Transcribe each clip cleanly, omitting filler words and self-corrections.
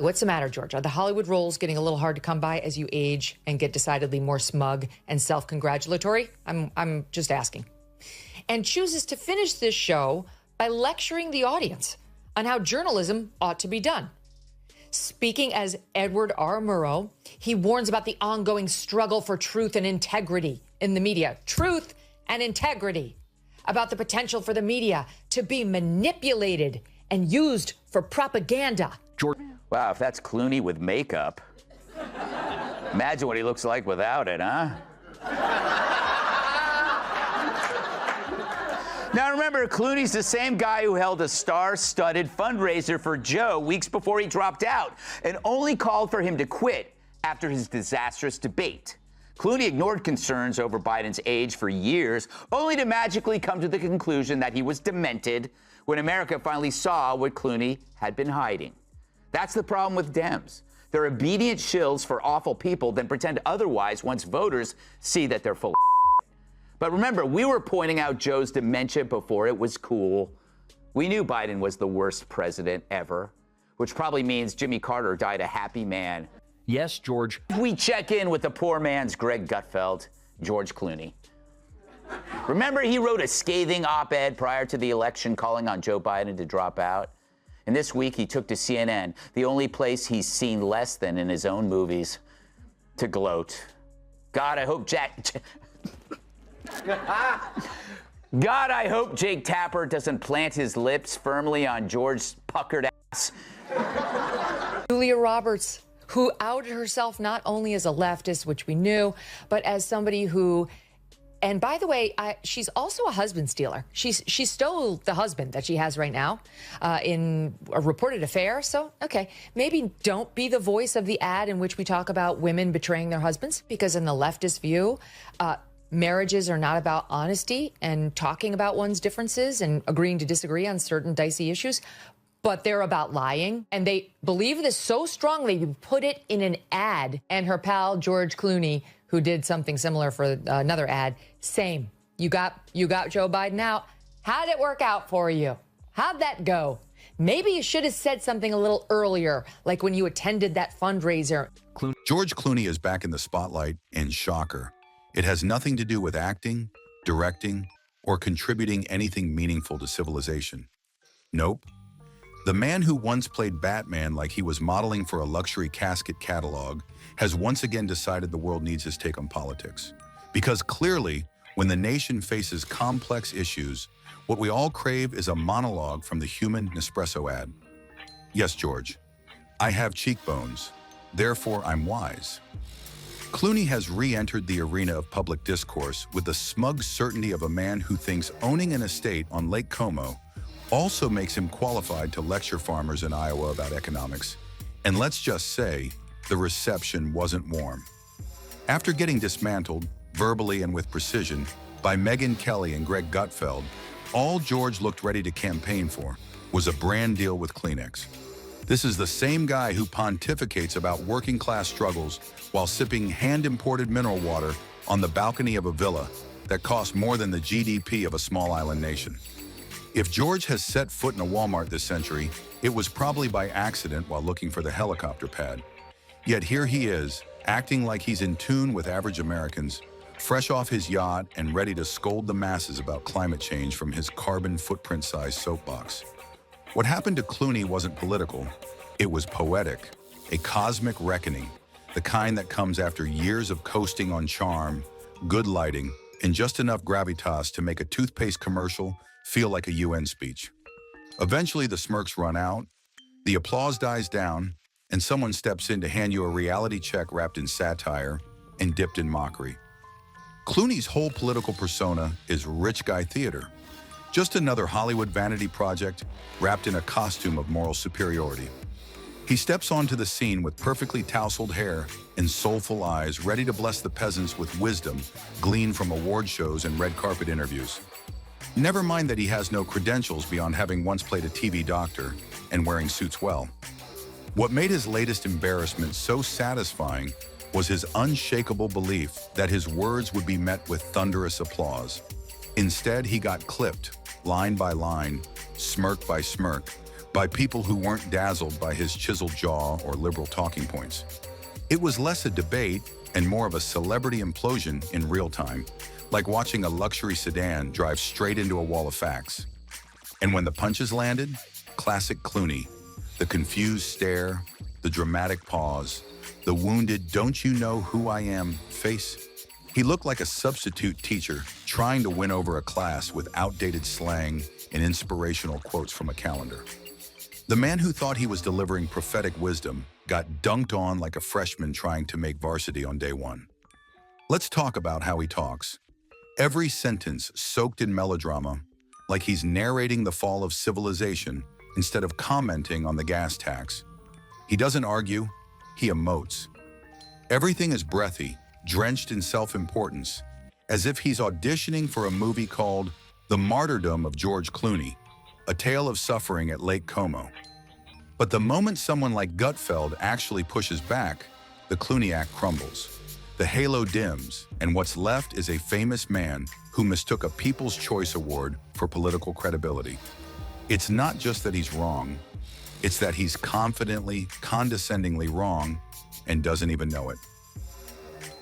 What's the matter, George? Are the Hollywood roles getting a little hard to come by as you age and get decidedly more smug and self-congratulatory? I'm just asking. And chooses to finish this show by lecturing the audience on how journalism ought to be done. Speaking as Edward R. Murrow, he warns about the ongoing struggle for truth and integrity in the media. Truth and integrity. About the potential for the media to be manipulated and used for propaganda. Wow, if that's Clooney with makeup, imagine what he looks like without it, huh? Now remember, Clooney's the same guy who held a star-studded fundraiser for Joe weeks before he dropped out and only called for him to quit after his disastrous debate. Clooney ignored concerns over Biden's age for years, only to magically come to the conclusion that he was demented when America finally saw what Clooney had been hiding. That's the problem with Dems. They're obedient shills for awful people, then pretend otherwise once voters see that they're full of shit. But remember, we were pointing out Joe's dementia before it was cool. We knew Biden was the worst president ever, which probably means Jimmy Carter died a happy man. Yes, George. We check in with the poor man's Greg Gutfeld, George Clooney. Remember, he wrote a scathing op-ed prior to the election calling on Joe Biden to drop out? And this week, he took to CNN, the only place he's seen less than in his own movies, to gloat. God, I hope God, I hope Jake Tapper doesn't plant his lips firmly on George's puckered ass. Julia Roberts, who outed herself not only as a leftist, which we knew, but as somebody who, and by the way, she's also a husband stealer. She stole the husband that she has right now in a reported affair. So, okay, maybe don't be the voice of the ad in which we talk about women betraying their husbands, because in the leftist view, marriages are not about honesty and talking about one's differences and agreeing to disagree on certain dicey issues, but they're about lying. And they believe this so strongly, you put it in an ad. And her pal, George Clooney, who did something similar for another ad, same. You got Joe Biden out. How'd it work out for you? How'd that go? Maybe you should have said something a little earlier, like when you attended that fundraiser. George Clooney is back in the spotlight, and shocker, it has nothing to do with acting, directing, or contributing anything meaningful to civilization. Nope. The man who once played Batman like he was modeling for a luxury casket catalog has once again decided the world needs his take on politics. Because clearly, when the nation faces complex issues, what we all crave is a monologue from the human Nespresso ad. Yes, George, I have cheekbones, therefore I'm wise. Clooney has re-entered the arena of public discourse with the smug certainty of a man who thinks owning an estate on Lake Como also makes him qualified to lecture farmers in Iowa about economics. And let's just say, the reception wasn't warm. After getting dismantled, verbally and with precision, by Megyn Kelly and Greg Gutfeld, all George looked ready to campaign for was a brand deal with Kleenex. This is the same guy who pontificates about working-class struggles while sipping hand-imported mineral water on the balcony of a villa that costs more than the GDP of a small island nation. If George has set foot in a Walmart this century, it was probably by accident while looking for the helicopter pad. Yet here he is, acting like he's in tune with average Americans, fresh off his yacht and ready to scold the masses about climate change from his carbon footprint-sized soapbox. What happened to Clooney wasn't political, it was poetic, a cosmic reckoning, the kind that comes after years of coasting on charm, good lighting, and just enough gravitas to make a toothpaste commercial feel like a UN speech. Eventually the smirks run out, the applause dies down, and someone steps in to hand you a reality check wrapped in satire and dipped in mockery. Clooney's whole political persona is rich guy theater. Just another Hollywood vanity project wrapped in a costume of moral superiority. He steps onto the scene with perfectly tousled hair and soulful eyes, ready to bless the peasants with wisdom gleaned from award shows and red carpet interviews. Never mind that he has no credentials beyond having once played a TV doctor and wearing suits well. What made his latest embarrassment so satisfying was his unshakable belief that his words would be met with thunderous applause. Instead, he got clipped, line by line, smirk by smirk, by people who weren't dazzled by his chiseled jaw or liberal talking points. It was less a debate and more of a celebrity implosion in real time, like watching a luxury sedan drive straight into a wall of facts. And when the punches landed, classic Clooney, the confused stare, the dramatic pause, the wounded "don't you know who I am" face. He looked like a substitute teacher trying to win over a class with outdated slang and inspirational quotes from a calendar. The man who thought he was delivering prophetic wisdom got dunked on like a freshman trying to make varsity on day one. Let's talk about how he talks. Every sentence soaked in melodrama, like he's narrating the fall of civilization instead of commenting on the gas tax. He doesn't argue, he emotes. Everything is breathy, drenched in self-importance, as if he's auditioning for a movie called The Martyrdom of George Clooney, a tale of suffering at Lake Como. But the moment someone like Gutfeld actually pushes back, the Clooney act crumbles. The halo dims, and what's left is a famous man who mistook a People's Choice Award for political credibility. It's not just that he's wrong, it's that he's confidently, condescendingly wrong and doesn't even know it.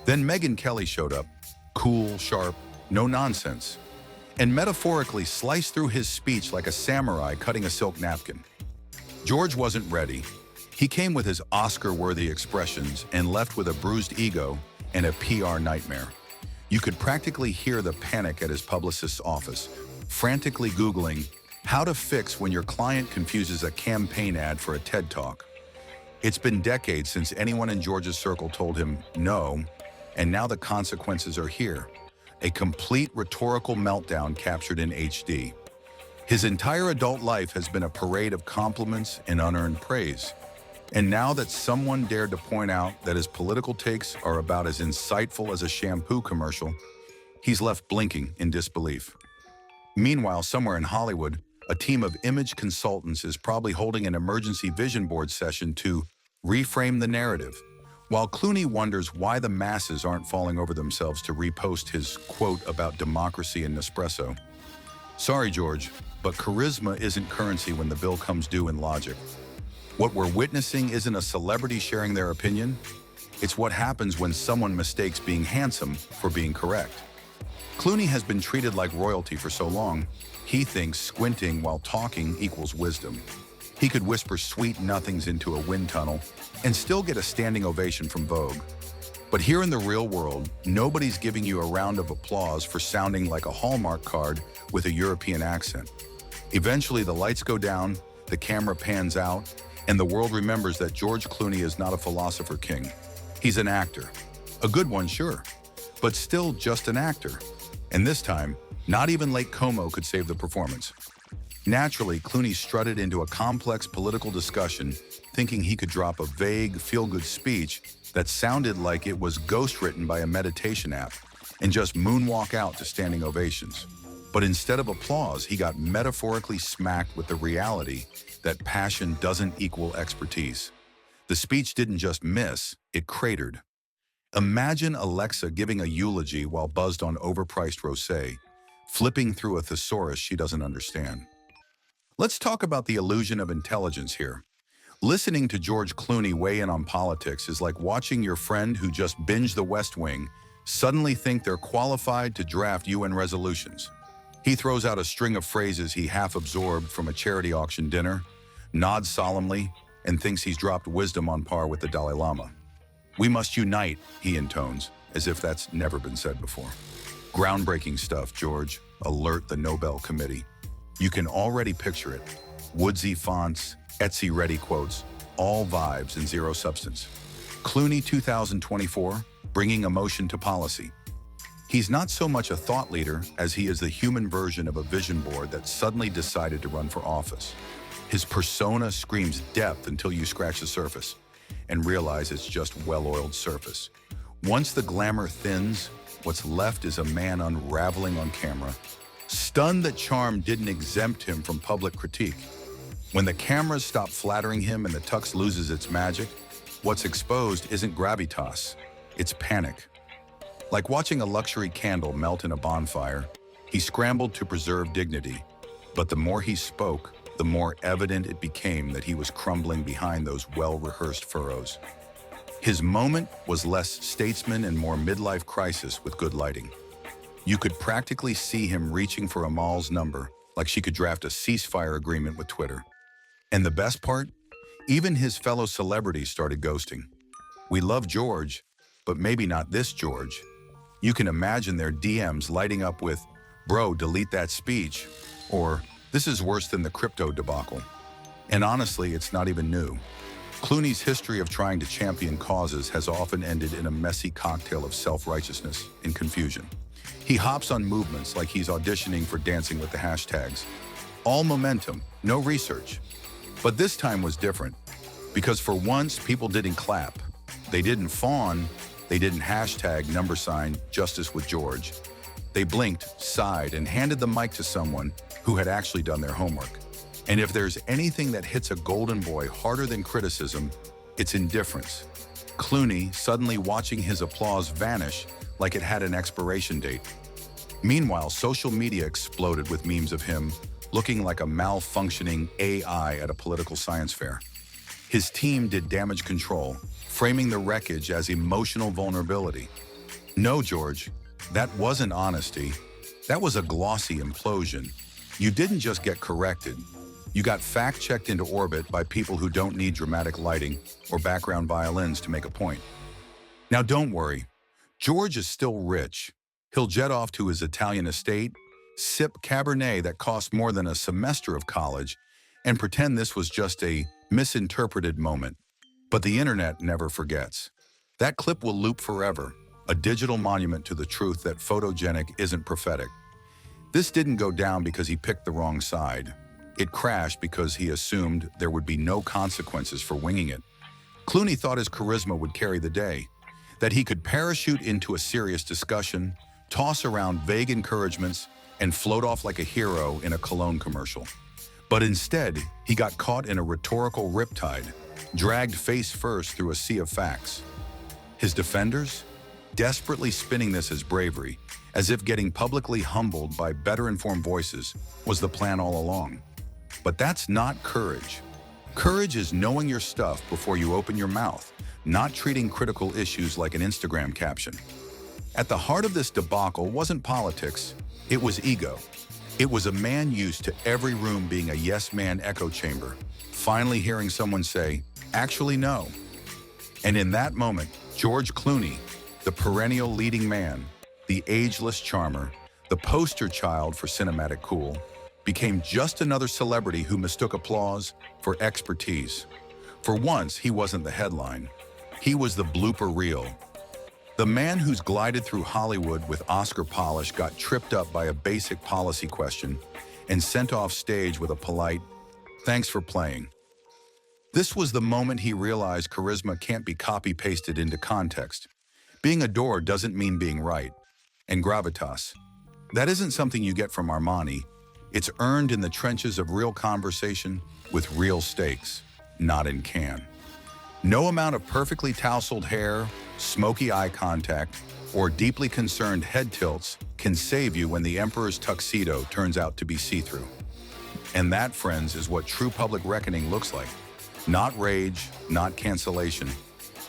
Then Megyn Kelly showed up, cool, sharp, no nonsense, and metaphorically sliced through his speech like a samurai cutting a silk napkin. George wasn't ready. He came with his Oscar-worthy expressions and left with a bruised ego and a PR nightmare. You could practically hear the panic at his publicist's office, frantically Googling how to fix when your client confuses a campaign ad for a TED Talk. It's been decades since anyone in George's circle told him no, and now the consequences are here. A complete rhetorical meltdown captured in HD. His entire adult life has been a parade of compliments and unearned praise. And now that someone dared to point out that his political takes are about as insightful as a shampoo commercial, he's left blinking in disbelief. Meanwhile, somewhere in Hollywood, a team of image consultants is probably holding an emergency vision board session to reframe the narrative, while Clooney wonders why the masses aren't falling over themselves to repost his quote about democracy and Nespresso. Sorry, George, but charisma isn't currency when the bill comes due in Logic. What we're witnessing isn't a celebrity sharing their opinion. It's what happens when someone mistakes being handsome for being correct. Clooney has been treated like royalty for so long, he thinks squinting while talking equals wisdom. He could whisper sweet nothings into a wind tunnel and still get a standing ovation from Vogue. But here in the real world, nobody's giving you a round of applause for sounding like a Hallmark card with a European accent. Eventually, the lights go down, the camera pans out, and the world remembers that George Clooney is not a philosopher king. He's an actor. A good one, sure, but still just an actor. And this time, not even Lake Como could save the performance. Naturally, Clooney strutted into a complex political discussion, thinking he could drop a vague, feel-good speech that sounded like it was ghost-written by a meditation app, and just moonwalk out to standing ovations. But instead of applause, he got metaphorically smacked with the reality that passion doesn't equal expertise. The speech didn't just miss, it cratered. Imagine Alexa giving a eulogy while buzzed on overpriced rosé, flipping through a thesaurus she doesn't understand. Let's talk about the illusion of intelligence here. Listening to George Clooney weigh in on politics is like watching your friend who just binged The West Wing suddenly think they're qualified to draft UN resolutions. He throws out a string of phrases he half-absorbed from a charity auction dinner, nods solemnly, and thinks he's dropped wisdom on par with the Dalai Lama. "We must unite," he intones, as if that's never been said before. Groundbreaking stuff, George. Alert the Nobel Committee. You can already picture it. Woodsy fonts, Etsy-ready quotes, all vibes and zero substance. Clooney 2024, bringing emotion to policy. He's not so much a thought leader as he is the human version of a vision board that suddenly decided to run for office. His persona screams depth until you scratch the surface and realize it's just well-oiled surface. Once the glamour thins, what's left is a man unraveling on camera, stunned that charm didn't exempt him from public critique. When the cameras stop flattering him and the tux loses its magic, what's exposed isn't gravitas, it's panic. Like watching a luxury candle melt in a bonfire, he scrambled to preserve dignity, but the more he spoke, the more evident it became that he was crumbling behind those well-rehearsed furrows. His moment was less statesman and more midlife crisis with good lighting. You could practically see him reaching for Amal's number, like she could draft a ceasefire agreement with Twitter. And the best part? Even his fellow celebrities started ghosting. We love George, but maybe not this George. You can imagine their DMs lighting up with, "Bro, delete that speech," or "This is worse than the crypto debacle." And honestly, it's not even new. Clooney's history of trying to champion causes has often ended in a messy cocktail of self-righteousness and confusion. He hops on movements like he's auditioning for Dancing with the Hashtags. All momentum, no research. But this time was different, because for once, people didn't clap. They didn't fawn. They didn't hashtag #Justice with George. They blinked, sighed, and handed the mic to someone who had actually done their homework. And if there's anything that hits a golden boy harder than criticism, it's indifference. Clooney suddenly watching his applause vanish like it had an expiration date. Meanwhile, social media exploded with memes of him looking like a malfunctioning AI at a political science fair. His team did damage control, framing the wreckage as emotional vulnerability. No, George, that wasn't honesty. That was a glossy implosion. You didn't just get corrected. You got fact-checked into orbit by people who don't need dramatic lighting or background violins to make a point. Now don't worry, George is still rich. He'll jet off to his Italian estate, sip Cabernet that cost more than a semester of college, and pretend this was just a misinterpreted moment. But the internet never forgets. That clip will loop forever, a digital monument to the truth that photogenic isn't prophetic. This didn't go down because he picked the wrong side. It crashed because he assumed there would be no consequences for winging it. Clooney thought his charisma would carry the day, that he could parachute into a serious discussion, toss around vague encouragements, and float off like a hero in a cologne commercial. But instead, he got caught in a rhetorical riptide, dragged face first through a sea of facts. His defenders? Desperately spinning this as bravery, as if getting publicly humbled by better-informed voices was the plan all along. But that's not courage. Courage is knowing your stuff before you open your mouth, not treating critical issues like an Instagram caption. At the heart of this debacle wasn't politics, it was ego. It was a man used to every room being a yes-man echo chamber, finally hearing someone say, "Actually, no." And in that moment, George Clooney, the perennial leading man, the ageless charmer, the poster child for cinematic cool, became just another celebrity who mistook applause for expertise. For once, he wasn't the headline. He was the blooper reel. The man who's glided through Hollywood with Oscar polish got tripped up by a basic policy question and sent off stage with a polite, "Thanks for playing." This was the moment he realized charisma can't be copy-pasted into context. Being adored doesn't mean being right. And gravitas, that isn't something you get from Armani. It's earned in the trenches of real conversation with real stakes, not in can. No amount of perfectly tousled hair, smoky eye contact, or deeply concerned head tilts can save you when the emperor's tuxedo turns out to be see-through. And that, friends, is what true public reckoning looks like. Not rage, not cancellation,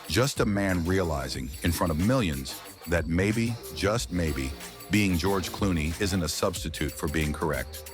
just a man realizing in front of millions that maybe, just maybe, being George Clooney isn't a substitute for being correct.